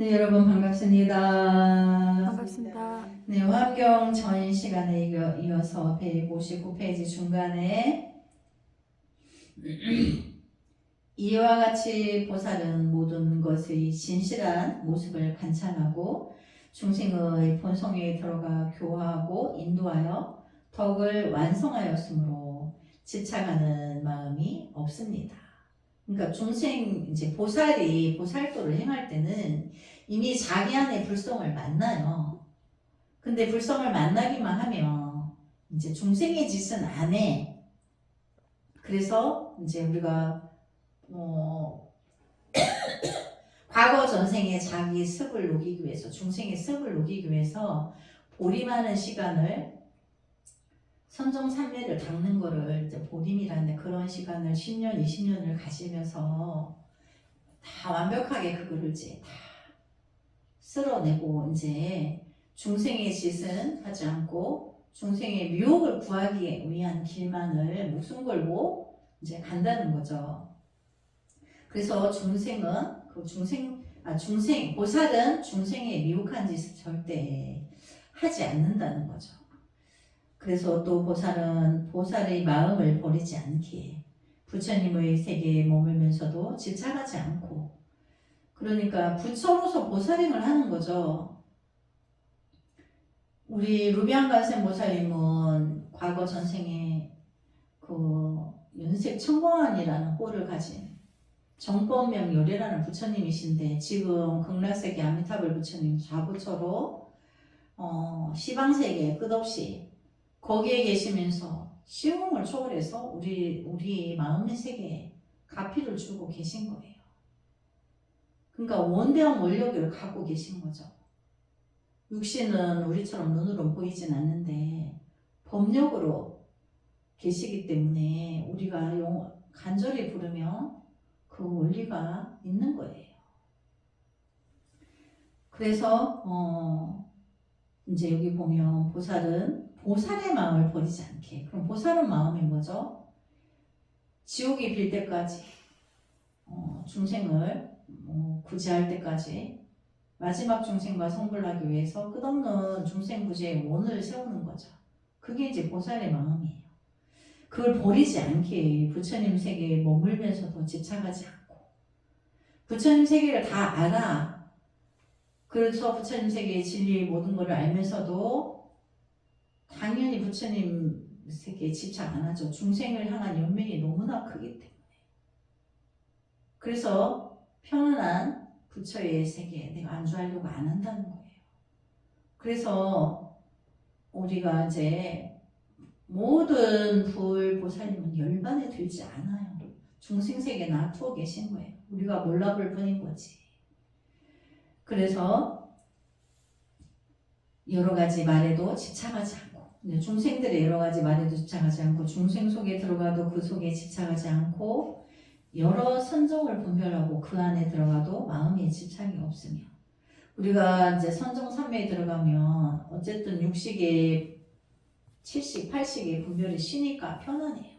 네, 여러분 반갑습니다. 반갑습니다. 네, 화경 전 시간에 이어서 159페이지 중간에 이와 같이 보살은 모든 것의 진실한 모습을 관찰하고 중생의 본성에 들어가 교화하고 인도하여 덕을 완성하였으므로 집착하는 마음이 없습니다. 그러니까 중생 이제 보살이 보살도를 행할 때는 이미 자기 안에 불성을 만나요. 근데 불성을 만나기만 하면 이제 중생의 짓은 안 해. 그래서 이제 우리가 과거 전생에 자기 습을 녹이기 위해서 중생의 습을 녹이기 위해서 보림하는 시간을 선정산매를 닦는 거를 이제 보림이라는데 그런 시간을 10년, 20년을 가지면서 다 완벽하게 그거를 이제 다 쓸어내고 이제 중생의 짓은 하지 않고 중생의 유혹을 구하기 위한 길만을 목숨 걸고 이제 간다는 거죠. 그래서 중생은 보살은 중생의 미혹한 짓을 절대 하지 않는다는 거죠. 그래서 또 보살의 마음을 버리지 않기에 부처님의 세계에 머물면서도 집착하지 않고, 그러니까 부처로서 보살행을 하는 거죠. 우리 루비안간센 보살님은 과거 전생에 그 연색 청공안이라는 호를 가진 정법명 요례라는 부처님이신데, 지금 극락세계 아미타불 부처님 좌부처로 시방세계 끝없이 거기에 계시면서 시공을 초월해서 우리 마음의 세계에 가피를 주고 계신 거예요. 그러니까 원대한 원력을 갖고 계신 거죠. 육신은 우리처럼 눈으로 보이진 않는데 법력으로 계시기 때문에 우리가 간절히 부르면 그 원리가 있는 거예요. 그래서 이제 여기 보면 보살의 마음을 버리지 않게. 그럼 보살은 마음이 뭐죠? 지옥이 빌 때까지 중생을 구제할 때까지 마지막 중생과 성불하기 위해서 끝없는 중생 구제의 원을 세우는 거죠. 그게 이제 보살의 마음이에요. 그걸 버리지 않게 부처님 세계에 머물면서도 집착하지 않고, 부처님 세계를 다 알아. 그래서 부처님 세계의 진리의 모든 것을 알면서도 당연히 부처님 세계에 집착 안 하죠. 중생을 향한 연민이 너무나 크기 때문에. 그래서 편안한 부처의 세계에 내가 안주하려고 안 한다는 거예요. 그래서 우리가 이제 모든 불보살님은 열반에 들지 않아요. 중생세계에 놔두어 계신 거예요. 우리가 몰라볼 뿐인 거지. 그래서 여러 가지 말에도 집착하지 않고, 중생들의 여러 가지 말에도 집착하지 않고, 중생 속에 들어가도 그 속에 집착하지 않고, 여러 선정을 분별하고 그 안에 들어가도 마음에 집착이 없으며, 우리가 이제 선정삼매에 들어가면 어쨌든 육식의 70, 80의 분별이 쉬니까 편안해요.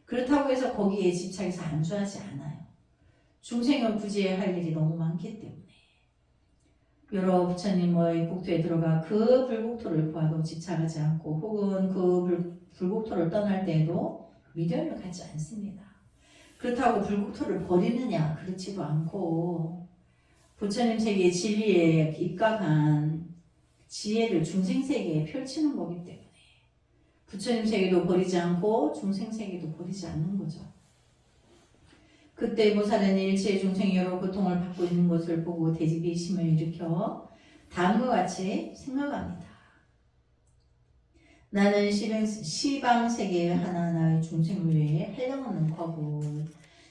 그렇다고 해서 거기에 집착해서 안주하지 않아요. 중생은 구제해야 할 일이 너무 많기 때문에. 여러 부처님의 국토에 들어가 그 불국토를 보아도 집착하지 않고, 혹은 그 불국토를 떠날 때에도 미련을 갖지 않습니다. 그렇다고 불국토를 버리느냐? 그렇지도 않고, 부처님 세계의 진리에 입각한 지혜를 중생세계에 펼치는 거기 때문에 부처님 세계도 버리지 않고 중생 세계도 버리지 않는 거죠. 그때 보살은 일체의 중생이 여러 고통을 받고 있는 것을 보고 대지비심을 일으켜 다음과 같이 생각합니다. 나는 시방세계의 하나하나의 중생을 위해 한량없는 과업을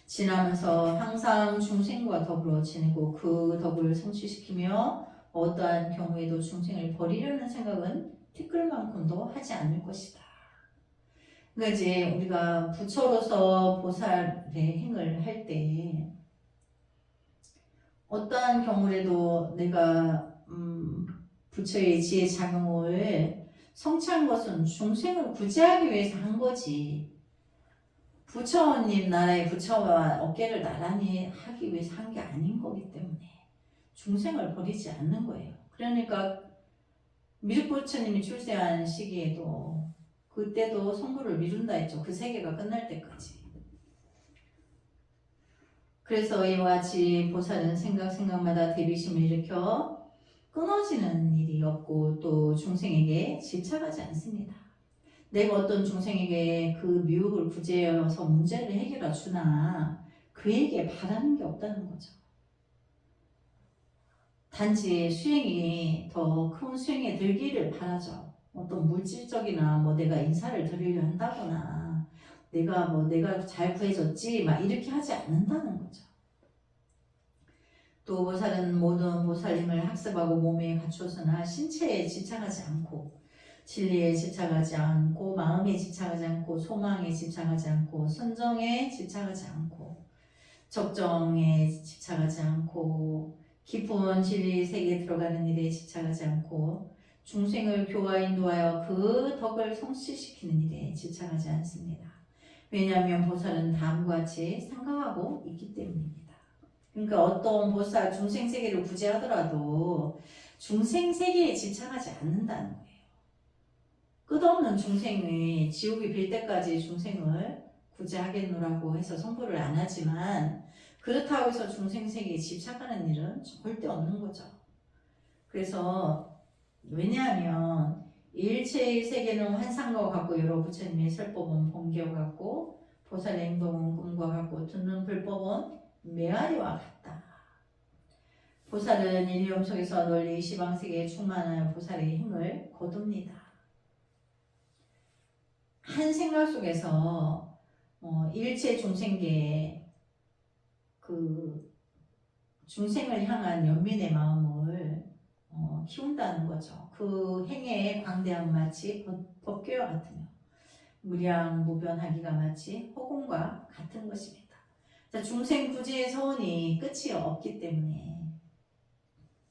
지나면서 항상 중생과 더불어 지내고 그 덕을 성취시키며 어떠한 경우에도 중생을 버리려는 생각은 티끌만큼도 하지 않을 것이다. 그러니까 이제 우리가 부처로서 보살의 행을 할 때 어떠한 경우라도 내가 부처의 지혜 작용을 성취한 것은 중생을 구제하기 위해서 한 거지, 부처님 나라의 부처와 어깨를 나란히 하기 위해서 한 게 아닌 거기 때문에 중생을 버리지 않는 거예요. 그러니까 미륵부처님이 출세한 시기에도 그때도 성부를 미룬다 했죠. 그 세계가 끝날 때까지. 그래서 이와 같이 보살은 생각마다 대비심을 일으켜 끊어지는 일이 없고 또 중생에게 집착하지 않습니다. 내가 어떤 중생에게 그 미혹을 구제해서 문제를 해결해 주나 그에게 바라는 게 없다는 거죠. 단지 수행이 더 큰 수행에 들기를 바라죠. 어떤 물질적이나 뭐 내가 인사를 드리려 한다거나 내가 잘 구해줬지 막 이렇게 하지 않는다는 거죠. 또 보살은 모든 보살님을 학습하고 몸에 갖추어서나 신체에 집착하지 않고 진리에 집착하지 않고 마음에 집착하지 않고 소망에 집착하지 않고 선정에 집착하지 않고 적정에 집착하지 않고 깊은 진리 세계에 들어가는 일에 집착하지 않고 중생을 교화 인도하여 그 덕을 성취시키는 일에 집착하지 않습니다. 왜냐하면 보살은 다음과 같이 생각하고 있기 때문입니다. 그러니까 어떤 보살 중생 세계를 구제하더라도 중생 세계에 집착하지 않는다는 거예요. 끝없는 중생이 지옥이 빌 때까지 중생을 구제하겠노라고 해서 성불을 안 하지만 그렇다고 해서 중생 세계에 집착하는 일은 절대 없는 거죠. 그래서 왜냐하면 일체의 세계는 환상과 같고 여러 부처님의 설법은 번개와 같고 보살의 행동은 꿈과 같고 듣는 불법은 메아리와 같다. 보살은 일념 속에서 널리 시방세계에 충만한 보살의 힘을 거둡니다. 한 생각 속에서 일체 중생계에 그 중생을 향한 연민의 마음을 키운다는 거죠. 그 행해의 광대함 마치 법궤와 같으며 무량무변하기가 마치 허공과 같은 것입니다. 자, 중생 구제의 서원이 끝이 없기 때문에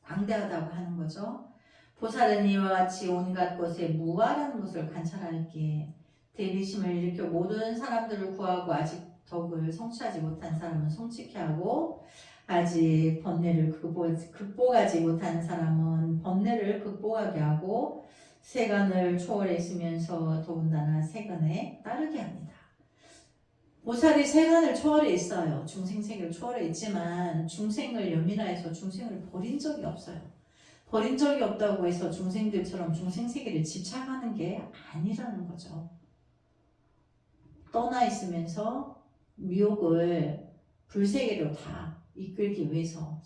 광대하다고 하는 거죠. 보살은 이와 같이 온갖 곳에 무아라는 것을 관찰하기에 대비심을 일으켜 모든 사람들을 구하고 아직 덕을 성취하지 못한 사람은 성취케 하고 아직 번뇌를 극복하지 못한 사람은 번뇌를 극복하게 하고 세간을 초월해 있으면서 더군다나 세간에 따르게 합니다. 보살이 세간을 초월해 있어요. 중생세계를 초월해 있지만 중생을 연민하여서 중생을 버린 적이 없어요. 버린 적이 없다고 해서 중생들처럼 중생세계를 집착하는 게 아니라는 거죠. 떠나 있으면서 미혹을 불세계로 다 이끌기 위해서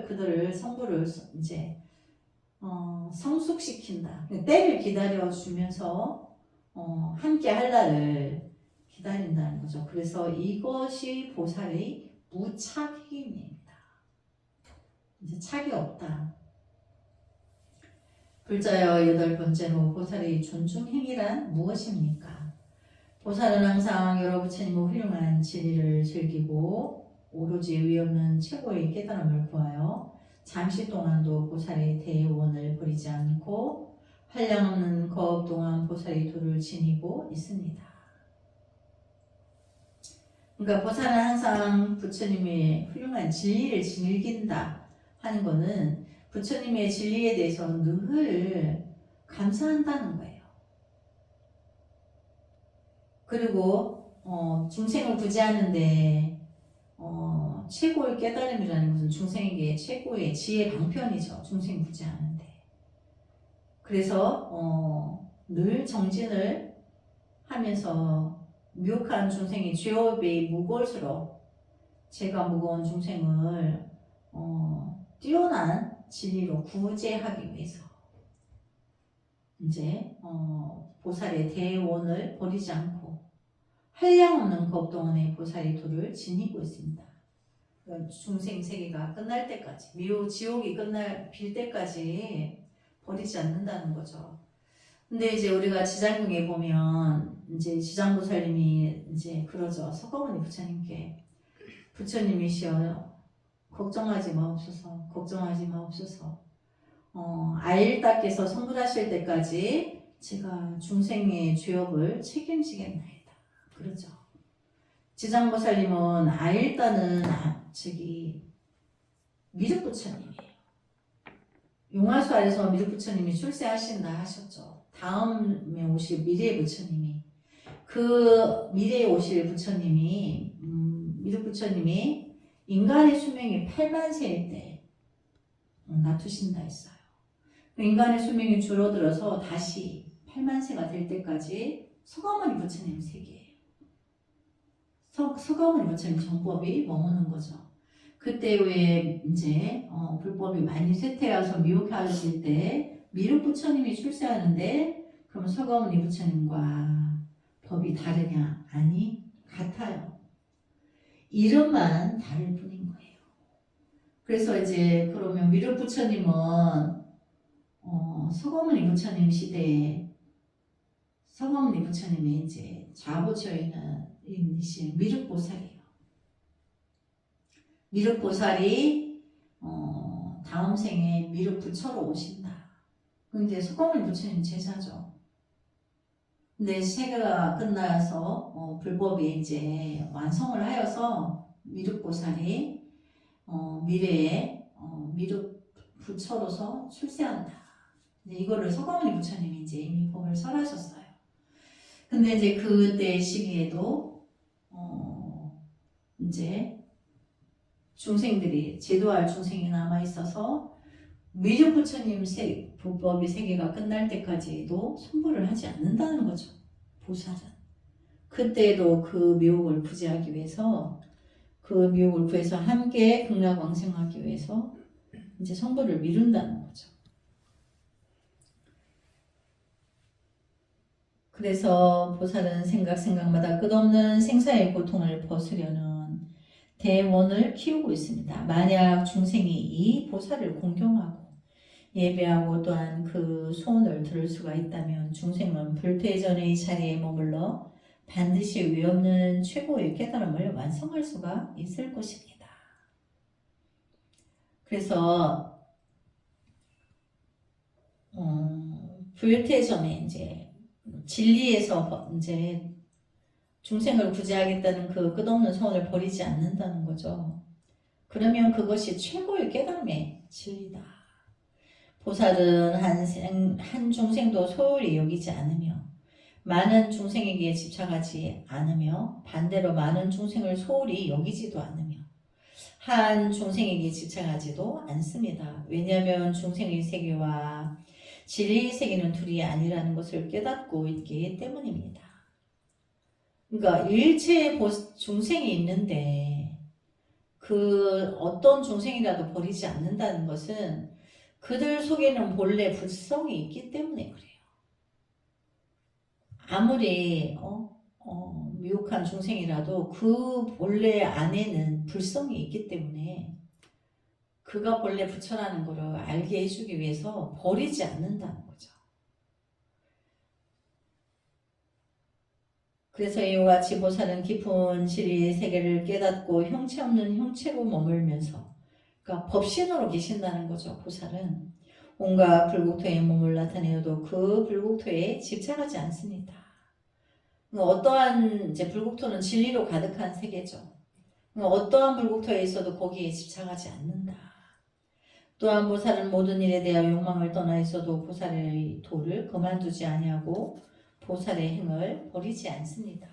그들을 성부를 이제 성숙시킨다. 때를 기다려주면서 함께 할 날을 기다린다는 거죠. 그래서 이것이 보살의 무착임입니다. 이제 착이 없다. 불자여 여덟 번째로 보살의 존중행위란 무엇입니까? 보살은 항상 여러 부처님의 훌륭한 진리를 즐기고 오로지 의의 없는 최고의 깨달음을 구하여 잠시 동안도 보살의 대원을 버리지 않고 한량없는 거업 동안 보살의 도를 지니고 있습니다. 그러니까 보살은 항상 부처님의 훌륭한 진리를 즐긴다 하는 것은 부처님의 진리에 대해서 늘 감사한다는 거예요. 그리고 중생을 구제하는데 최고의 깨달음이라는 것은 중생에게 최고의 지혜 방편이죠. 중생 구제하는데. 그래서 늘 정진을 하면서 미혹한 중생이 죄업이 무거울수록 죄가 무거운 중생을 뛰어난 진리로 구제하기 위해서 이제 보살의 대원을 버리지 않고 한량없는 겁동원의 보살의 도를 지니고 있습니다. 중생 세계가 끝날 때까지 지옥이 빌 때까지 버리지 않는다는 거죠. 근데 이제 우리가 지장경에 보면 이제 지장보살님이 이제 그러죠. 석가모니 부처님께 부처님이시여 걱정하지 마옵소서. 걱정하지 마옵소서. 아일따께서 성불하실 때까지 제가 중생의 죄업을 책임지겠나이다. 그러죠. 지장보살님은 아일따는 미륵부처님이에요. 용화수 아래서 미륵부처님이 출세하신다 하셨죠. 다음에 오실 미래의 부처님이 그 미래에 오실 부처님이 미륵부처님이 인간의 수명이 8만 세일 때 놔두신다 했어요. 인간의 수명이 줄어들어서 다시 8만 세가 될 때까지 서가모니 부처님 세계예요. 서가모니 부처님 정법이 머무는 거죠. 그때 왜 이제 불법이 많이 쇠퇴해서 미혹하실 때 미륵 부처님이 출세하는데 그럼 서가모니 부처님과 법이 다르냐? 아니, 같아요. 이름만 다를 뿐인 거예요. 그래서 이제 그러면 미륵 부처님은 서가모니 부처님 시대에 서가모니 부처님의 이제 좌부처이신 미륵보살이에요. 미륵보살이 다음 생에 미륵부처로 오신다. 근데 서가모니 부처님 제자죠. 근데 세계가 끝나서 불법이 이제 완성을 하여서 미륵보살이 미래에 미륵부처로서 출세한다. 이거를 서가모니 부처님이 이제 이미 법을 설하셨어요. 근데 이제 그때 시기에도 이제 중생들이 제도할 중생이 남아 있어서 미륵 부처님 불법이 세계가 끝날 때까지도 손불을 하지 않는다는 거죠. 보살은. 그때도 그 미혹을 구제하기 위해서 그 미혹을 구해서 함께 극락왕생하기 위해서 이제 손불을 미룬다는 거죠. 그래서 보살은 생각마다 끝없는 생사의 고통을 벗으려는 대원을 키우고 있습니다. 만약 중생이 이 보살을 공경하고 예배하고 또한 그 소원을 들을 수가 있다면 중생은 불퇴전의 자리에 머물러 반드시 위없는 최고의 깨달음을 완성할 수가 있을 것입니다. 그래서 불퇴전에 이제 진리에서 이제 중생을 구제하겠다는 그 끝없는 소원을 버리지 않는다는 거죠. 그러면 그것이 최고의 깨달음의 진리다. 보살은 한 중생도 소홀히 여기지 않으며 많은 중생에게 집착하지 않으며 반대로 많은 중생을 소홀히 여기지도 않으며 한 중생에게 집착하지도 않습니다. 왜냐하면 중생의 세계와 진리의 세계는 둘이 아니라는 것을 깨닫고 있기 때문입니다. 그러니까 일체의 중생이 있는데 그 어떤 중생이라도 버리지 않는다는 것은 그들 속에는 본래 불성이 있기 때문에 그래요. 아무리 미혹한 중생이라도 그 본래 안에는 불성이 있기 때문에 그가 본래 부처라는 것을 알게 해주기 위해서 버리지 않는다는 거죠. 그래서 이와 같이 보살은 깊은 진리의 세계를 깨닫고 형체 없는 형체로 머물면서 그러니까 법신으로 계신다는 거죠. 보살은 온갖 불국토에 몸을 나타내어도 그 불국토에 집착하지 않습니다. 어떠한 이제 불국토는 진리로 가득한 세계죠. 어떠한 불국토에 있어도 거기에 집착하지 않는다. 또한 보살은 모든 일에 대하여 욕망을 떠나 있어도 보살의 도를 그만두지 아니하고 보살의 행을 버리지 않습니다.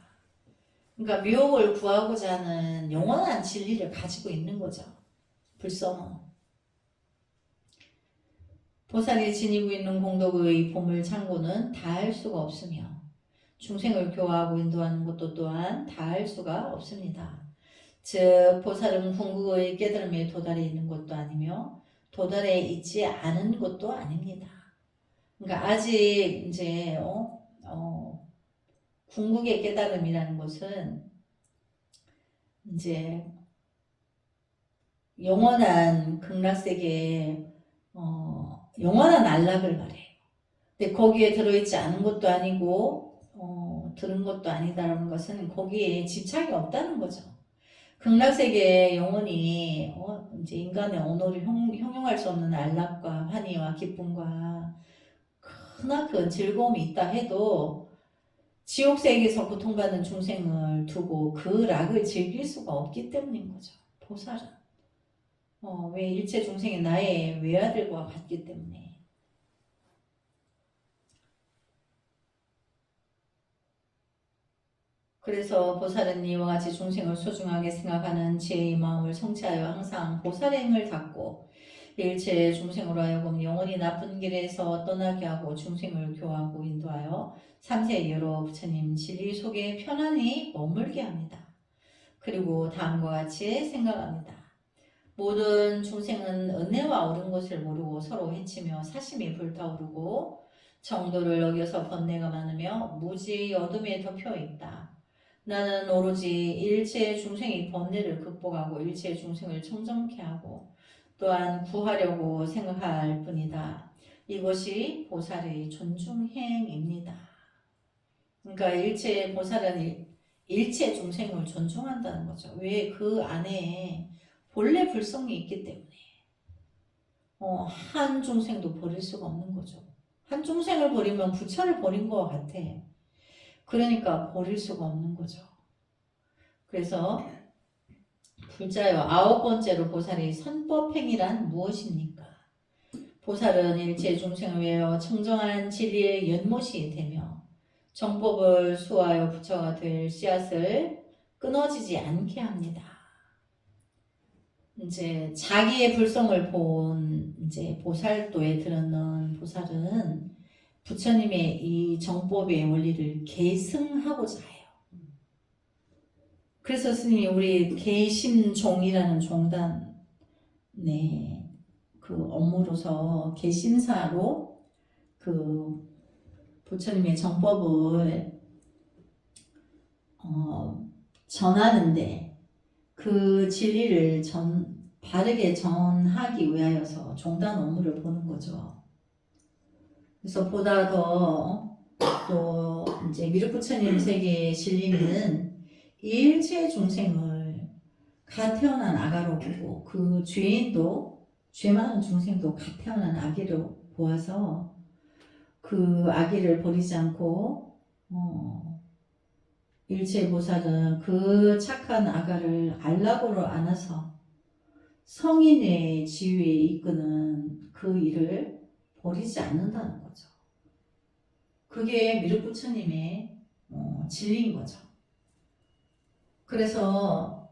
그러니까 미혹을 구하고자 하는 영원한 진리를 가지고 있는 거죠. 불성은. 보살이 지니고 있는 공덕의 보물 창고는 다할 수가 없으며 중생을 교화하고 인도하는 것도 또한 다할 수가 없습니다. 즉 보살은 궁극의 깨달음에 도달해 있는 것도 아니며 도달해 있지 않은 것도 아닙니다. 그러니까 아직 이제 궁극의 깨달음이라는 것은 이제 영원한 극락세계의 영원한 안락을 말해요. 근데 거기에 들어있지 않은 것도 아니고 들은 것도 아니다라는 것은 거기에 집착이 없다는 거죠. 극락세계에 영원히 이제 인간의 언어를 형용할 수 없는 안락과 환희와 기쁨과 크나큰 즐거움이 있다 해도 지옥세계에서 고통받는 중생을 두고 그 락을 즐길 수가 없기 때문인 거죠. 보살은. 왜 일체 중생이 나의 외아들과 같기 때문에. 그래서 보살은 이와 같이 중생을 소중하게 생각하는 제 마음을 성취하여 항상 보살의 행을 닦고 일체 중생으로 하여금 영원히 나쁜 길에서 떠나게 하고 중생을 교화하고 인도하여 삼세 여러 부처님 진리 속에 편안히 머물게 합니다. 그리고 다음과 같이 생각합니다. 모든 중생은 은혜와 옳은 것을 모르고 서로 해치며 사심이 불타오르고 정도를 어겨서 번뇌가 많으며 무지의 어둠에 덮여 있다. 나는 오로지 일체 중생이 번뇌를 극복하고 일체 중생을 청정케 하고 또한 구하려고 생각할 뿐이다. 이것이 보살의 존중행입니다. 그러니까 일체 보살은 일체 중생을 존중한다는 거죠. 왜? 그 안에 본래 불성이 있기 때문에 한 중생도 버릴 수가 없는 거죠. 한 중생을 버리면 부처를 버린 것 같아. 그러니까 버릴 수가 없는 거죠. 그래서 불자요 9번째로 보살의 선법행위란 무엇입니까? 보살은 일체 중생을 위하여 청정한 진리의 연못이 되며 정법을 수하여 부처가 될 씨앗을 끊어지지 않게 합니다. 이제 자기의 불성을 본 이제 보살도에 들었는 보살은 부처님의 이 정법의 원리를 계승하고자 해요. 그래서 스님이 우리 개심종이라는 종단 그 업무로서 개심사로 그 부처님의 정법을 전하는데 그 진리를 바르게 전하기 위하여서 종단 업무를 보는 거죠. 그래서 보다 더 또 이제 미륵부처님 세계의 진리는 일체 중생을 갓 태어난 아가로 보고 그 죄인도 죄 많은 중생도 갓 태어난 아기로 보아서 그 아기를 버리지 않고 일체 보살은 그 착한 아가를 안락으로 안아서 성인의 지위에 이끄는 그 일을 버리지 않는다는 거죠. 그게 미륵부처님의 진리인 거죠. 그래서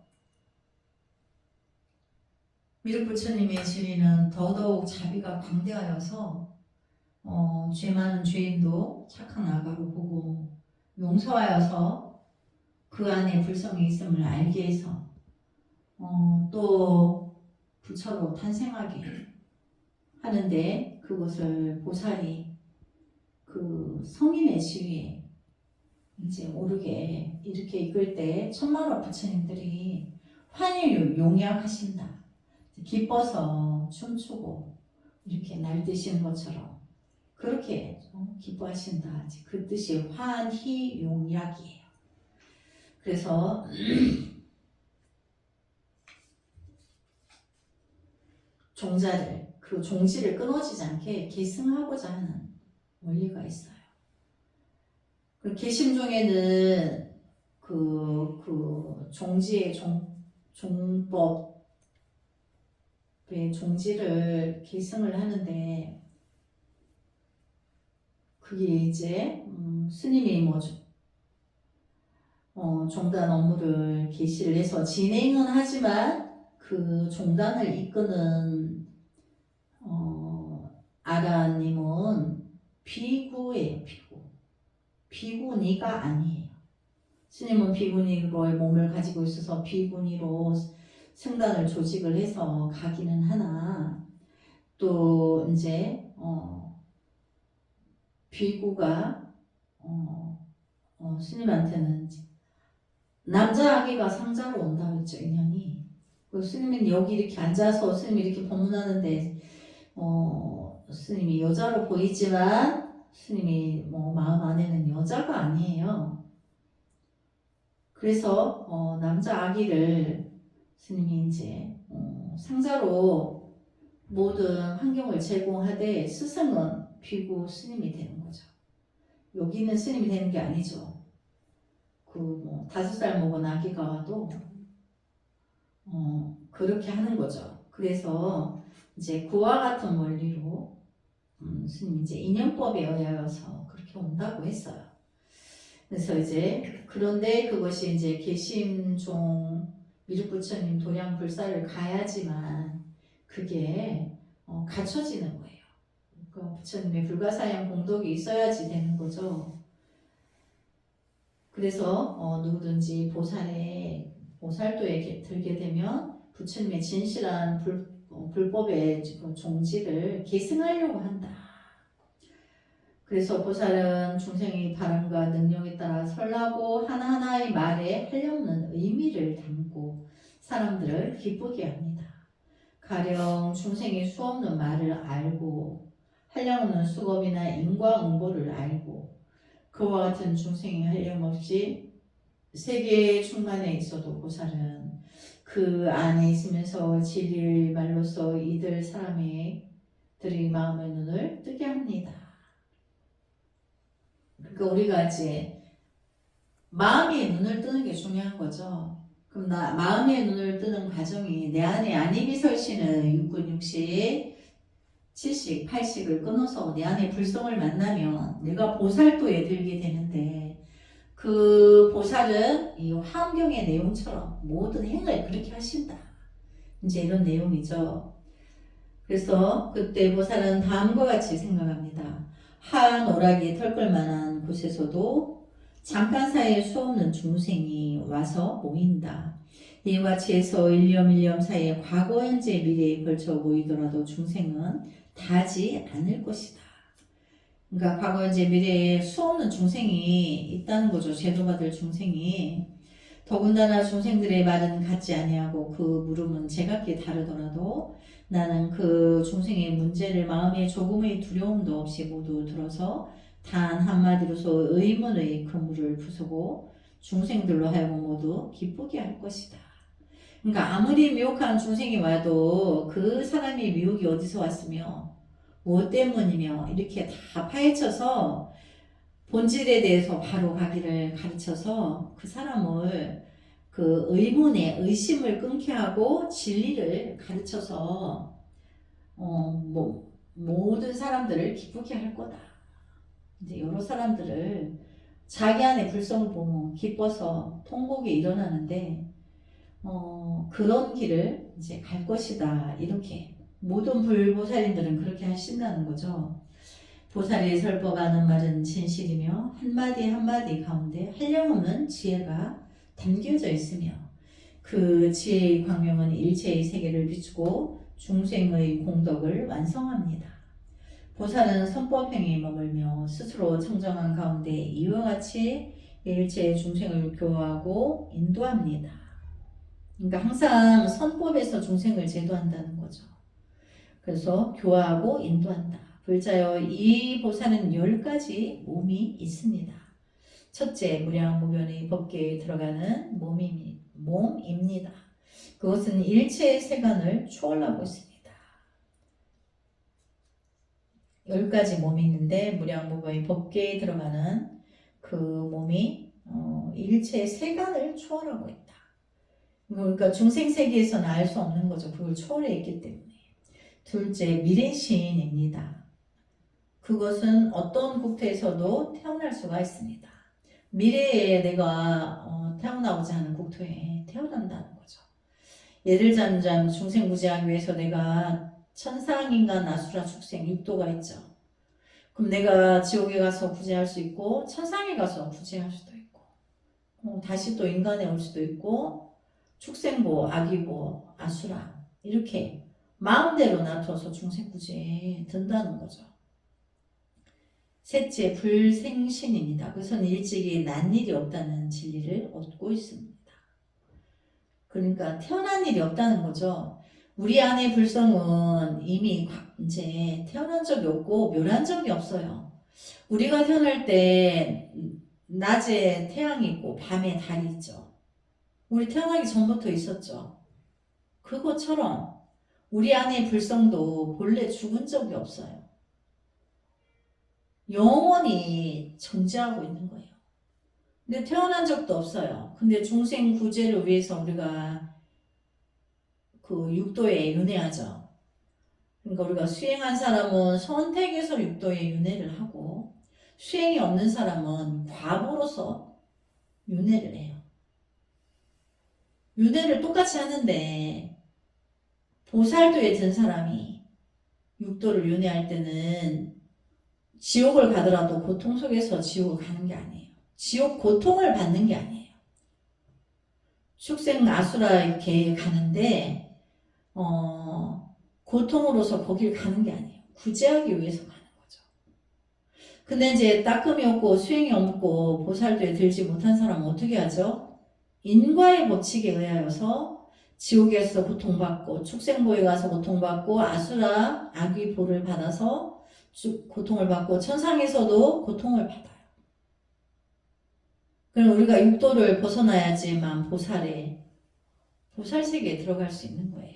미륵부처님의 진리는 더더욱 자비가 광대하여서 죄 많은 죄인도 착한 아가로 보고 용서하여서 그 안에 불성이 있음을 알게 해서 또 부처로 탄생하게 하는데 그것을 보살이 그 성인의 지위에 이제 오르게 이렇게 이끌 때 천만호 부처님들이 환희 용양하신다. 기뻐서 춤추고 이렇게 날뛰시는 것처럼 그렇게 기뻐하신다. 그 뜻이 환희 용약이에요. 그래서 종자를 그 종지를 끊어지지 않게 계승하고자 하는 원리가 있어요. 그 개심종에는 그 종지의 종법의 종지를 계승을 하는데 그게 이제 스님이 종단 업무를 개시를 해서 진행은 하지만 그 종단을 이끄는 아라님은 비구예요. 비구니가 아니에요. 스님은 비구니로의 몸을 가지고 있어서 비구니로 승단을 조직을 해서 가기는 하나 또 이제 비구가 스님한테는 남자 아기가 상자로 온다 그랬죠. 인연이. 그 스님은 여기 이렇게 앉아서 스님이 이렇게 법문하는데 스님이 여자로 보이지만 스님이 마음 안에는 여자가 아니에요. 그래서 남자 아기를 스님이 이제 상자로 모든 환경을 제공하되 스승은 비구 스님이 되는 거죠. 여기는 스님이 되는 게 아니죠. 5살 먹은 아기가 와도 그렇게 하는 거죠. 그래서 이제 그와 같은 원리로 스님 이제 인연법에 의하여서 그렇게 온다고 했어요. 그래서 이제 그런데 그것이 이제 개심종 미륵부처님 도량 불사를 가야지만 그게 갖춰지는 거예요. 그러니까 부처님의 불가사양 공덕이 있어야지 되는 거죠. 그래서 누구든지 보살도에 들게 되면 부처님의 진실한 불법의 종지를 계승하려고 한다. 그래서 보살은 중생의 바람과 능력에 따라 설하고 하나하나의 말에 한량없는 의미를 담고 사람들을 기쁘게 합니다. 가령 중생이 수없는 말을 알고 한량없는 수겁이나 인과응보를 알고 그와 같은 중생이 한량없이 세계의 충만에 있어도 보살은 그 안에 있으면서 진리의 말로서 이들 사람들의 마음의 눈을 뜨게 합니다. 그러니까 우리가 이제 마음의 눈을 뜨는 게 중요한 거죠. 그럼 마음의 눈을 뜨는 과정이 내 안에 안입이 설신의 육군 육식, 칠식, 팔식을 끊어서 내 안에 불성을 만나면 내가 보살도에 들게 되는데 그 보살은 이 화엄경의 내용처럼 모든 행을 그렇게 하신다. 이제 이런 내용이죠. 그래서 그때 보살은 다음과 같이 생각합니다. 한 오락이 털걸 만한 곳에서도 잠깐 사이에 수없는 중생이 와서 모인다. 이와 같이 해서 일념 사이에 과거, 현재, 미래에 걸쳐 모이더라도 중생은 다지 않을 것이다. 그러니까 과거, 현재, 미래에 수없는 중생이 있다는 거죠. 제도받을 중생이. 더군다나 중생들의 말은 같지 아니하고 그 물음은 제각기 다르더라도 나는 그 중생의 문제를 마음에 조금의 두려움도 없이 모두 들어서 단 한마디로서 의문의 그물을 부수고 중생들로 하여금 모두 기쁘게 할 것이다. 그러니까 아무리 미혹한 중생이 와도 그 사람의 미혹이 어디서 왔으며 무엇 때문이며 이렇게 다 파헤쳐서 본질에 대해서 바로 가기를 가르쳐서 그 사람을 그 의문에 의심을 끊게 하고 진리를 가르쳐서 모든 사람들을 기쁘게 할 거다. 이제 여러 사람들을 자기 안에 불성을 보면 기뻐서 통곡이 일어나는데 그런 길을 이제 갈 것이다. 이렇게 모든 불보살님들은 그렇게 하신다는 거죠. 보살이 설법하는 말은 진실이며 한마디 한마디 가운데 한량없는 지혜가 담겨져 있으며 그 지혜의 광명은 일체의 세계를 비추고 중생의 공덕을 완성합니다. 보살은 선법행위에 머물며 스스로 청정한 가운데 이와 같이 일체의 중생을 교화하고 인도합니다. 그러니까 항상 선법에서 중생을 제도한다는 거죠. 그래서 교화하고 인도한다. 불자여 이 보살은 10가지 몸이 있습니다. 첫째, 무량무변의 법계에 들어가는 몸입니다. 그것은 일체의 세간을 초월하고 있습니다. 10가지 몸이 있는데 무량무변의 법계에 들어가는 그 몸이 일체의 세간을 초월하고 있다. 그러니까 중생세계에서는 알 수 없는 거죠. 그걸 초월해 있기 때문에. 둘째, 미래시인입니다. 그것은 어떤 국토에서도 태어날 수가 있습니다. 미래에 내가 태어나고자 하는 국토에 태어난다는 거죠. 예를 들자면 중생 구제하기 위해서 내가 천상, 인간, 아수라, 축생, 육도가 있죠. 그럼 내가 지옥에 가서 구제할 수 있고 천상에 가서 구제할 수도 있고 다시 또 인간에 올 수도 있고 축생보, 아기보, 아수라 이렇게 마음대로 놔둬서 중생 구제에 든다는 거죠. 셋째, 불생신입니다. 그것은 일찍이 난 일이 없다는 진리를 얻고 있습니다. 그러니까 태어난 일이 없다는 거죠. 우리 안의 불성은 이미 이제 태어난 적이 없고 멸한 적이 없어요. 우리가 태어날 때 낮에 태양이 있고 밤에 달이 있죠. 우리 태어나기 전부터 있었죠. 그것처럼 우리 안의 불성도 본래 죽은 적이 없어요. 영원히 존재하고 있는 거예요. 근데 태어난 적도 없어요. 근데 중생 구제를 위해서 우리가 그 육도에 윤회하죠. 그러니까 우리가 수행한 사람은 선택해서 육도에 윤회를 하고 수행이 없는 사람은 과보로서 윤회를 해요. 윤회를 똑같이 하는데 보살도에 든 사람이 육도를 윤회할 때는 지옥을 가더라도 고통 속에서 지옥을 가는 게 아니에요. 지옥 고통을 받는 게 아니에요. 축생 아수라 이렇게 가는데 고통으로서 거길 가는 게 아니에요. 구제하기 위해서 가는 거죠. 근데 이제 따끔이 없고 수행이 없고 보살도에 들지 못한 사람은 어떻게 하죠? 인과의 법칙에 의하여서 지옥에서 고통받고 축생보에 가서 고통받고 아수라 악귀 보를 받아서 고통을 받고 천상에서도 고통을 받아요. 그럼 우리가 육도를 벗어나야지만 보살세계에 들어갈 수 있는 거예요.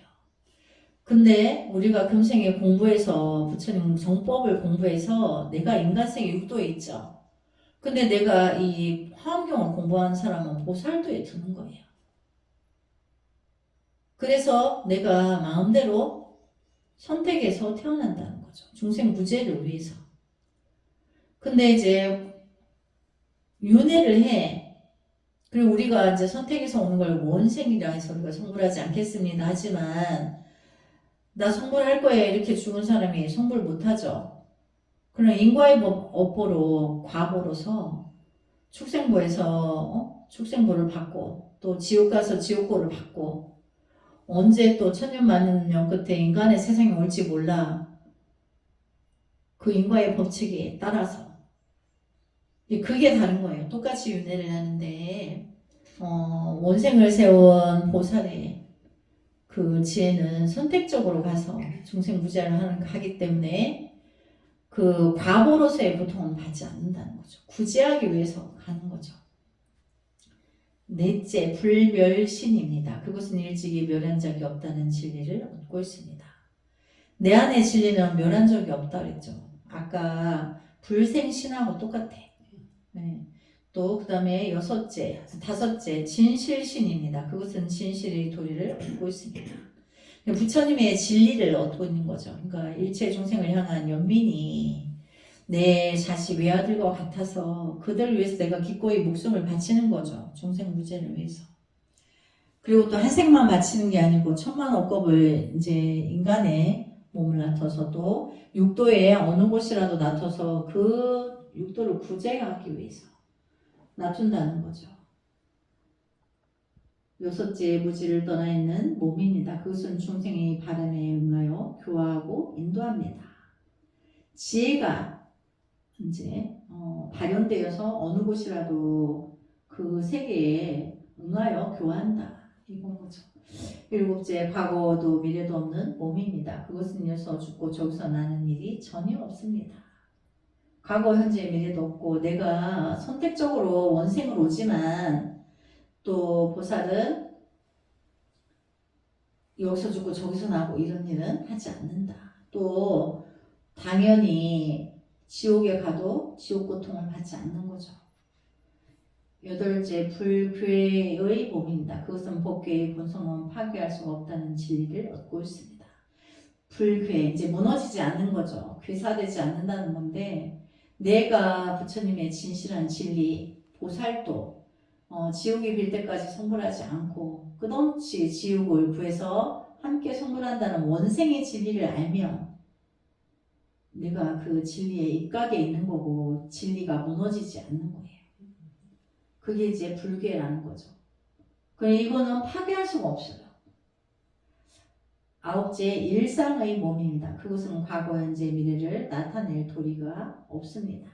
근데 우리가 금생에 공부해서 부처님 정법을 공부해서 내가 인간생에 육도에 있죠. 근데 내가 이 화엄경을 공부하는 사람은 보살도에 드는 거예요. 그래서 내가 마음대로 선택해서 태어난다는 거죠. 중생 무죄를 위해서. 근데 이제 윤회를 해. 그리고 우리가 이제 선택해서 오는 걸 원생이라 해서 우리가 성불하지 않겠습니다. 하지만 나 성불할 거예요. 이렇게 죽은 사람이 성불 못하죠. 그럼 인과의 업보로 과보로서 축생보에서 축생보를 받고 또 지옥 가서 지옥고를 받고 언제 또 천년 만년 끝에 인간의 세상에 올지 몰라. 그 인과의 법칙에 따라서 그게 다른 거예요. 똑같이 윤회를 하는데 원생을 세운 보살의 그 지혜는 선택적으로 가서 중생부자를 하기 때문에 그 과보로서의 고통은 받지 않는다는 거죠. 구제하기 위해서 가는 거죠. 넷째, 불멸신입니다. 그것은 일찍이 멸한 적이 없다는 진리를 얻고 있습니다. 내 안의 진리는 멸한 적이 없다 그랬죠. 아까 불생신하고 똑같아. 네. 또 그 다음에 다섯째 진실신입니다. 그것은 진실의 도리를 얻고 있습니다. 부처님의 진리를 얻고 있는 거죠. 그러니까 일체 중생을 향한 연민이 내 자식 외아들과 같아서 그들을 위해서 내가 기꺼이 목숨을 바치는 거죠. 중생 무죄를 위해서. 그리고 또 한 생만 바치는 게 아니고 천만 억겁을 이제 인간의 몸을 나타서 또 육도에 어느 곳이라도 나타서 그 육도를 구제하기 위해서 놔둔다는 거죠. 여섯째, 무지를 떠나 있는 몸입니다. 그것은 중생의 바람에 응하여 교화하고 인도합니다. 지혜가 이제 발현되어서 어느 곳이라도 그 세계에 응하여 교화한다. 이건 거죠. 일곱째, 과거도 미래도 없는 몸입니다. 그것은 여기서 죽고 저기서 나는 일이 전혀 없습니다. 과거, 현재, 미래도 없고 내가 선택적으로 원생을 오지만 또 보살은 여기서 죽고 저기서 나고 이런 일은 하지 않는다. 또 당연히 지옥에 가도 지옥 고통을 받지 않는 거죠. 여덟째, 불괴의 몸입니다. 그것은 법괴의 본성은 파괴할 수가 없다는 진리를 얻고 있습니다. 불괴, 이제 무너지지 않는 거죠. 괴사되지 않는다는 건데 내가 부처님의 진실한 진리, 보살도 지옥에 빌 때까지 성불하지 않고 끝없이 지옥을 구해서 함께 성불한다는 원생의 진리를 알면 내가 그 진리에 입각에 있는 거고 진리가 무너지지 않는 거예요. 그게 이제 불괴라는 거죠. 이거는 파괴할 수가 없어요. 아홉째, 일상의 몸입니다. 그것은 과거, 현재, 미래를 나타낼 도리가 없습니다.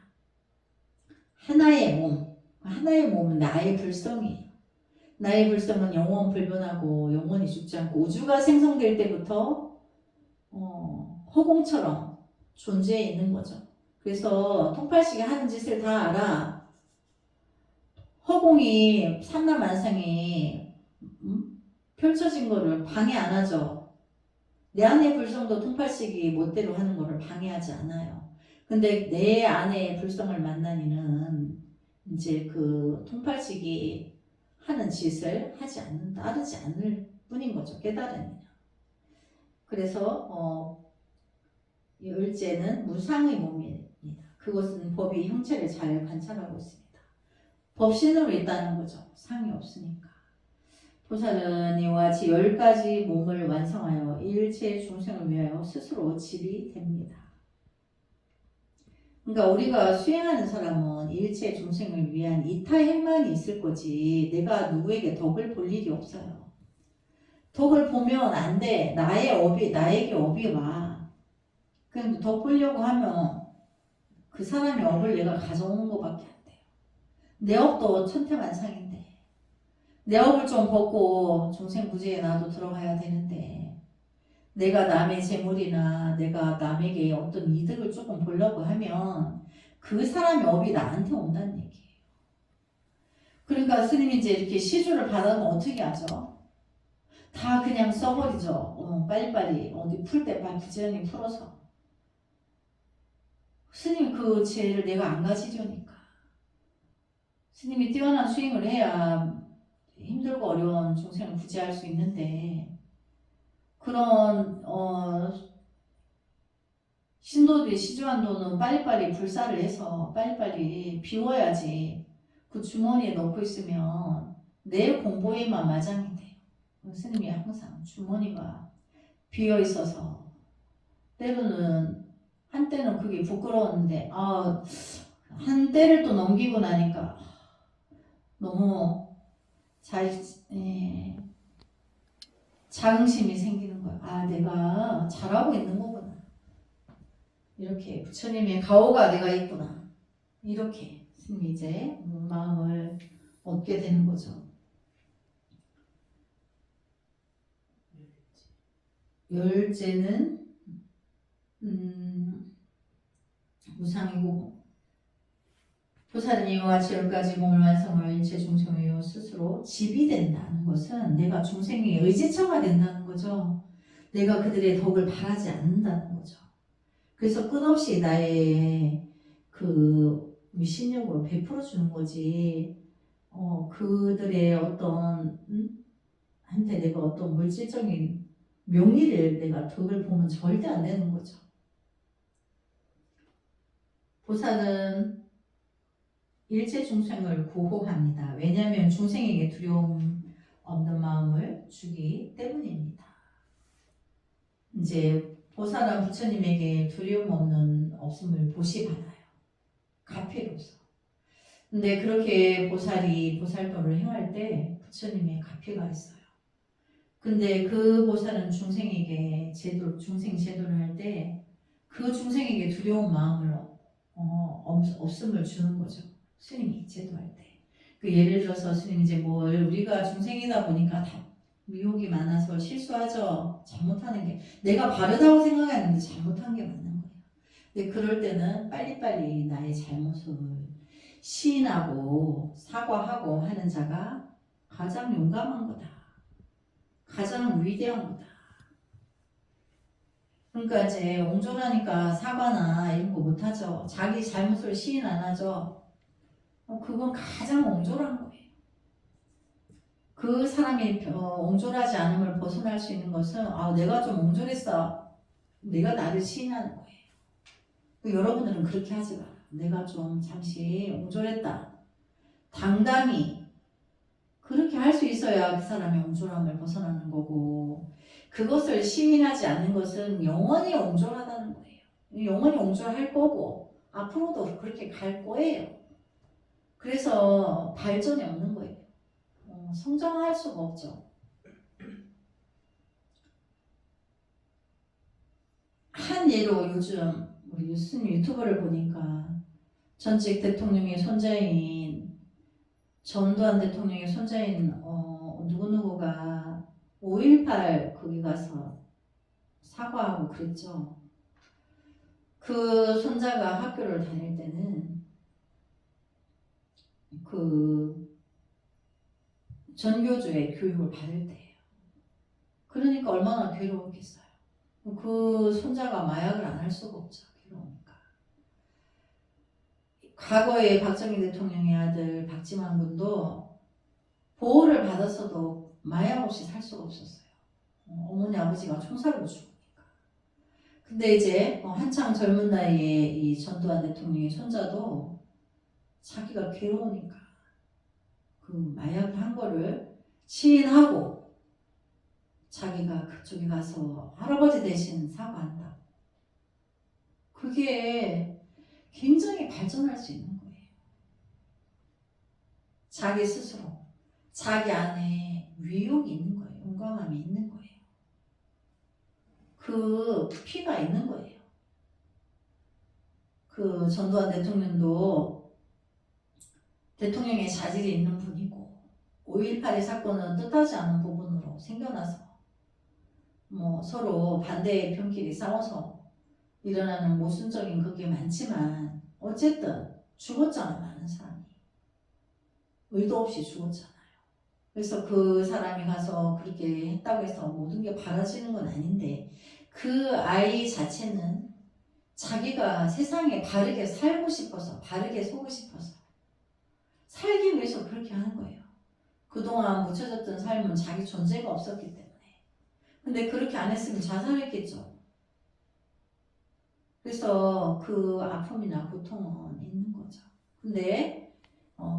하나의 몸은 나의 불성이에요. 나의 불성은 영원 불변하고 영원히 죽지 않고 우주가 생성될 때부터 허공처럼 존재해 있는 거죠. 그래서 통팔식이 하는 짓을 다 알아. 허공이 산나만상이 펼쳐진 거를 방해 안 하죠. 내 안의 불성도 통팔식이 멋대로 하는 거를 방해하지 않아요. 근데 내 안의 불성을 만나니는 이제 그 통팔식이 하는 짓을 하지 않는, 따르지 않을 뿐인 거죠. 깨달으면. 그래서 열째는 무상의 몸입니다. 그것은 법이 형체를 잘 관찰하고 있습니다. 법신으로 있다는 거죠. 상이 없으니까. 보살은 이와 같이 10가지 몸을 완성하여 일체 중생을 위하여 스스로 집이 됩니다. 그러니까 우리가 수행하는 사람은 일체 중생을 위한 이타행만이 있을 거지 내가 누구에게 덕을 볼 일이 없어요. 덕을 보면 안 돼. 나에게 업이 와. 그럼 덕 보려고 하면 그 사람의 업을 내가 가져오는 것밖에 안 돼요. 내 업도 천태만상인데 내 업을 좀 벗고 중생부지에 나도 들어가야 되는데 내가 남의 재물이나 내가 남에게 어떤 이득을 조금 보려고 하면 그 사람의 업이 나한테 온다는 얘기예요. 그러니까 스님이 이제 이렇게 시주를 받으면 어떻게 하죠? 다 그냥 써버리죠. 빨리빨리 어디 풀 때 부지런히 풀어서. 스님 그 죄를 내가 안 가지려니까. 스님이 뛰어난 수행을 해야 힘들고 어려운 중생을 구제할 수 있는데 그런 신도들이 시주한도는 빨리빨리 불사를 해서 빨리빨리 비워야지 그 주머니에 넣고 있으면 내일 공부에만 마장이 돼요. 스님이 항상 주머니가 비어 있어서 때로는 한때는 그게 부끄러웠는데 한때를 또 넘기고 나니까 너무 자긍심이 생기는 거야. 내가 잘하고 있는 거구나. 이렇게 부처님의 가오가 내가 있구나. 이렇게 스님이 이제 마음을 얻게 되는 거죠. 열째는 무상이고 보살은 이와 같이 10가지 몸을 완성하여 일체 중생의 스스로 집이 된다는 것은 내가 중생의 의지처가 된다는 거죠. 내가 그들의 덕을 바라지 않는다는 거죠. 그래서 끝없이 나의 그 미신력으로 베풀어 주는 거지. 그들의 어떤 한테 내가 어떤 물질적인 명리를 내가 덕을 보면 절대 안 되는 거죠. 보살은 일체 중생을 구호합니다. 왜냐하면 중생에게 두려움 없는 마음을 주기 때문입니다. 이제 보살은 부처님에게 두려움 없음을 보시받아요. 가피로서. 근데 그렇게 보살이 보살도를 행할 때 부처님의 가피가 있어요. 근데 그 보살은 중생에게 중생 제도를 할 때 그 중생에게 두려운 마음을 없음을 주는 거죠. 스님이 제도할 때. 예를 들어서 스님 이제 우리가 중생이다 보니까 다 미혹이 많아서 실수하죠. 잘못하는 게 내가 바르다고 생각했는데 잘못한 게 맞는 거예요. 근데 그럴 때는 빨리빨리 나의 잘못을 시인하고 사과하고 하는 자가 가장 용감한 거다. 가장 위대한 거다. 그러니까 이제 옹졸하니까 사과나 이런 거 못하죠. 자기 잘못을 시인 안 하죠. 그건 가장 옹졸한 거예요. 그 사람이 옹졸하지 않음을 벗어날 수 있는 것은 내가 좀 옹졸했어. 내가 나를 시인하는 거예요. 여러분들은 그렇게 하지 마라. 내가 좀 잠시 옹졸했다. 당당히 그렇게 할 수 있어야 그 사람의 옹졸함을 벗어나는 거고 그것을 시인하지 않는 것은 영원히 옹졸하다는 거예요. 영원히 옹졸할 거고 앞으로도 그렇게 갈 거예요. 그래서 발전이 없는 거예요. 성장할 수가 없죠. 한 예로 요즘 우리 스님 유튜브를 보니까 전직 대통령의 손자인 전두환 대통령의 손자인 누구누구가 5.18 거기 가서 사과하고 그랬죠. 그 손자가 학교를 다닐 때는 그 전교조의 교육을 받을 때예요. 그러니까 얼마나 괴로웠겠어요. 그 손자가 마약을 안 할 수가 없죠. 괴로우니까. 과거에 박정희 대통령의 아들 박지만 군도 보호를 받았어도 마약 없이 살 수가 없었어요. 어머니 아버지가 총살로 죽으니까. 근데 이제 한창 젊은 나이에 이 전두환 대통령의 손자도 자기가 괴로우니까 그 마약을 한 거를 시인하고 자기가 그쪽에 가서 할아버지 대신 사과한다. 그게 굉장히 발전할 수 있는 거예요. 자기 스스로 자기 안에 위욕이 있는 거예요. 용감함이 있는 거예요. 그 피가 있는 거예요. 그 전두환 대통령도 대통령의 자질이 있는 분이고 5.18의 사건은 뜻하지 않은 부분으로 생겨나서 뭐 서로 반대의 편끼리 싸워서 일어나는 모순적인 그게 많지만 어쨌든 죽었잖아. 많은 사람이 의도 없이 죽었잖아요. 그래서 그 사람이 가서 그렇게 했다고 해서 모든 게 바라지는 건 아닌데 그 아이 자체는 자기가 세상에 바르게 살고 싶어서 바르게 서고 싶어서 살기 위해서 그렇게 하는 거예요. 그동안 묻혀졌던 삶은 자기 존재가 없었기 때문에. 근데 그렇게 안 했으면 자살했겠죠. 그래서 그 아픔이나 고통은 있는 거죠. 근데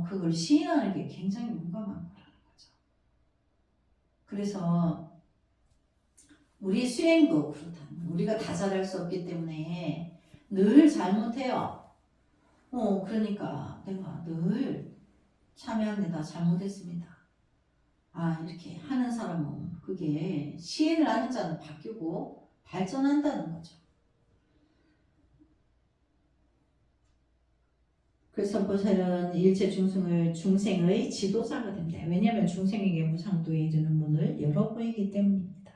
그걸 시인하는 게 굉장히 용감한 거라는 거죠. 그래서 우리 수행도 그렇다. 우리가 다 잘할 수 없기 때문에 늘 잘못해요. 그러니까 내가 늘 참여합니다. 잘못했습니다. 이렇게 하는 사람은 그게 시인을 하는 자는 바뀌고 발전한다는 거죠. 그래서 보살은 일체 중생의 지도자가 됩니다. 왜냐하면 중생에게 무상도에 이르는 문을 열어 보이기 때문입니다.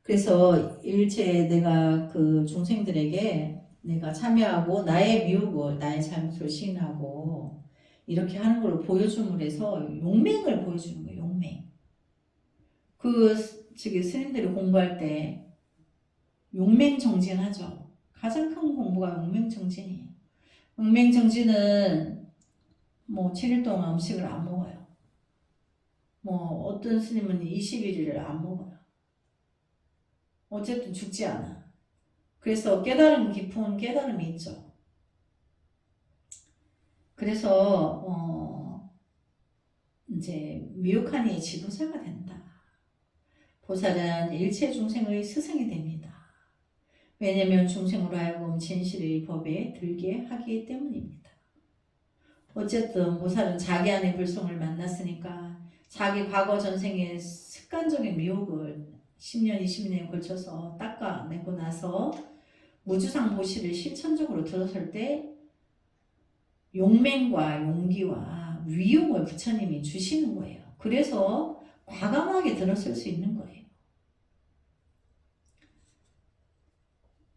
그래서 일체 내가 그 중생들에게 내가 참여하고 나의 미혹을 나의 잘못을 시인하고 이렇게 하는 걸 보여줌으로 해서 용맹을 보여주는 거예요. 용맹. 스님들이 공부할 때 용맹정진하죠. 가장 큰 공부가 용맹정진이에요. 용맹정진은 7일 동안 음식을 안 먹어요. 어떤 스님은 21일을 안 먹어요. 어쨌든 죽지 않아. 그래서 깊은 깨달음이 있죠. 그래서 이제 미혹하니 지도자가 된다. 보살은 일체 중생의 스승이 됩니다. 왜냐하면 중생으로 하여금 진실의 법에 들게 하기 때문입니다. 어쨌든 보살은 자기 안의 불성을 만났으니까 자기 과거 전생의 습관적인 미혹을 10년, 20년에 걸쳐서 닦아내고 나서 무주상 보시를 실천적으로 들어설 때 용맹과 용기와 위용을 부처님이 주시는 거예요. 그래서 과감하게 들어설 수 있는 거예요.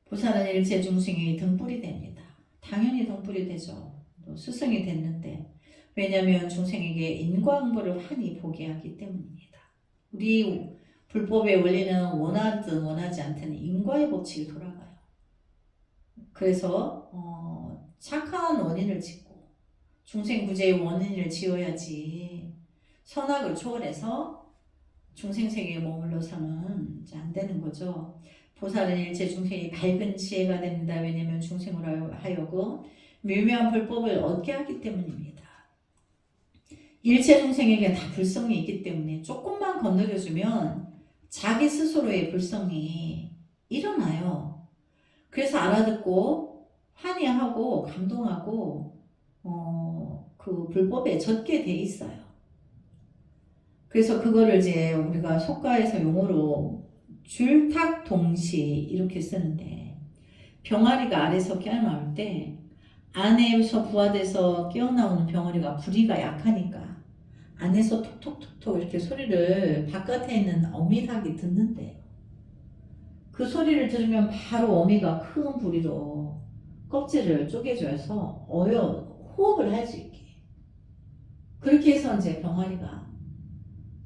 보살은 일체 중생의 등불이 됩니다. 당연히 등불이 되죠. 또 스승이 됐는데 왜냐하면 중생에게 인과응보를 환히 보게 하기 때문입니다. 우리 불법의 원리는 원하든 원하지 않든 인과의 법칙이 돌아가요. 그래서 착한 원인을 짓고 중생구제의 원인을 지어야지 선악을 초월해서 중생세계에 머물러서는 이제 안 되는 거죠. 보살은 일체 중생이 밝은 지혜가 됩니다. 왜냐하면 중생으로 하여금 묘묘한 불법을 얻게 하기 때문입니다. 일체 중생에게 다 불성이 있기 때문에 조금만 건드려주면 자기 스스로의 불성이 일어나요. 그래서 알아듣고 환희하고 감동하고 그 불법에 젖게 돼 있어요. 그래서 그거를 이제 우리가 속가에서 용어로 줄탁동시 이렇게 쓰는데 병아리가 알에서 깨어나올 때 안에서 부화돼서 깨어나오는 병아리가 부리가 약하니까 안에서 톡톡톡톡 이렇게 소리를 바깥에 있는 어미닭이 듣는데 그 소리를 들으면 바로 어미가 큰 부리로 껍질을 쪼개줘서 호흡을 할 수 있게 그렇게 해서 이제 병아리가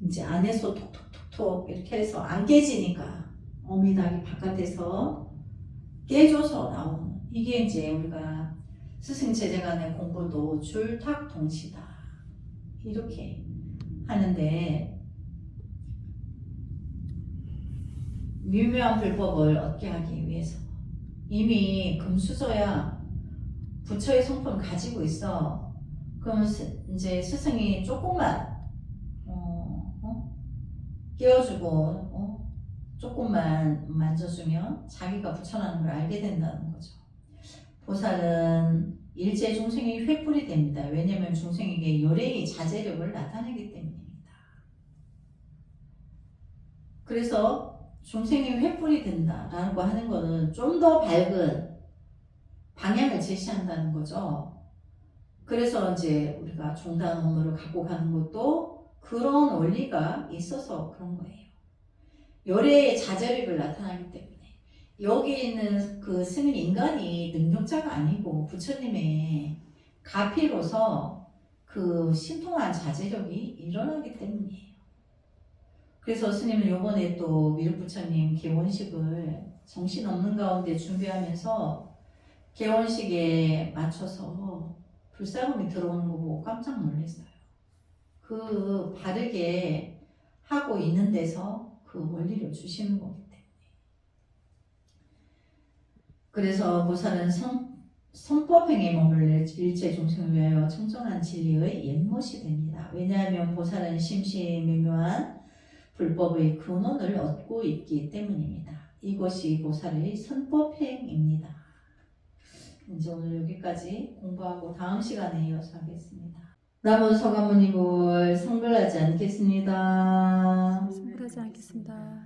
이제 안에서 톡톡톡톡 이렇게 해서 안 깨지니까 어미닭이 바깥에서 깨줘서 나오는 이게 이제 우리가 스승 제자 간의 공부도 줄탁동시다 이렇게 하는데 미묘한 불법을 얻게 하기 위해서 이미 금수저야 부처의 성품을 가지고 있어. 그럼 이제 스승이 조금만 끼워주고 조금만 만져주면 자기가 부처라는 걸 알게 된다는 거죠. 보살은 일체 중생의 횃불이 됩니다. 왜냐하면 중생에게 요래의 자제력을 나타내기 때문입니다. 그래서 중생의 횃불이 된다라고 하는 것은 좀 더 밝은 방향을 제시한다는 거죠. 그래서 이제 우리가 종단 업무를 갖고 가는 것도 그런 원리가 있어서 그런 거예요. 요래의 자제력을 나타나기 때문에 여기 있는 그 스님 인간이 능력자가 아니고 부처님의 가피로서 그 신통한 자제력이 일어나기 때문이에요. 그래서 스님은 요번에 또 미륵부처님 개원식을 정신없는 가운데 준비하면서 개원식에 맞춰서 불사금이 들어오는 거 보고 깜짝 놀랐어요. 그 바르게 하고 있는 데서 그 원리를 주시는 거기 때문에. 그래서 보살은 성법행에 머물러 일체 중생을 위하여 청정한 진리의 연못이 됩니다. 왜냐하면 보살은 심시미묘한 불법의 근원을 얻고 있기 때문입니다. 이것이 보살의 선법행입니다. 이제 오늘 여기까지 공부하고 다음 시간에 이어서 하겠습니다. 남은 서가모니불 성불하지 않겠습니다. 성불하지 않겠습니다.